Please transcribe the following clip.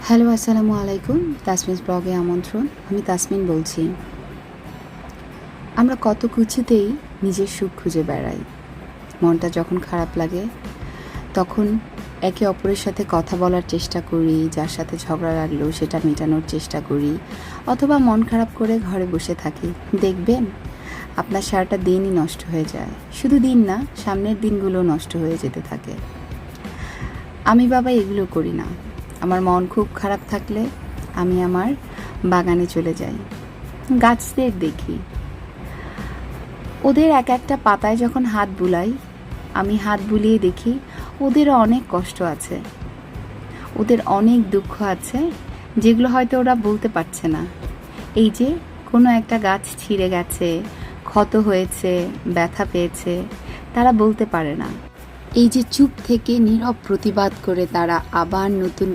Hello, আসসালামু আলাইকুম। তাসমিনস ব্লগে আমন্ত্রণ। আমি তাসমিন বলছি। আমরা কত কিছুতেই নিজের সুখ খুঁজে বেড়াই। মনটা যখন খারাপ লাগে তখন একে অপরের সাথে কথা বলার চেষ্টা করি, যার সাথে ঝগড়া লাগলেও সেটা মেটানোর চেষ্টা করি, অথবা মন খারাপ করে ঘরে বসে থাকি। দেখবেন আপনার সারাটা দিনই নষ্ট হয়ে যায়। শুধু দিন না, সামনের দিনগুলো নষ্ট হয়ে যেতে থাকে। আমি বাবা এগুলো করি না। আমার মন খুব খারাপ থাকলে আমি আমার বাগানে চলে যাই, গাছদের দেখি। ওদের এক একটা পাতায় যখন হাত বুলাই, আমি হাত বুলিয়ে দেখি ওদেরও অনেক কষ্ট আছে, ওদের অনেক দুঃখ আছে, যেগুলো হয়তো ওরা বলতে পারছে না। এই যে কোনো একটা গাছ ছিঁড়ে গেছে, ক্ষত হয়েছে, ব্যথা পেয়েছে, তারা বলতে পারে না। এই যে চুপ থেকে নীরব প্রতিবাদ করে তারা আবার নতুন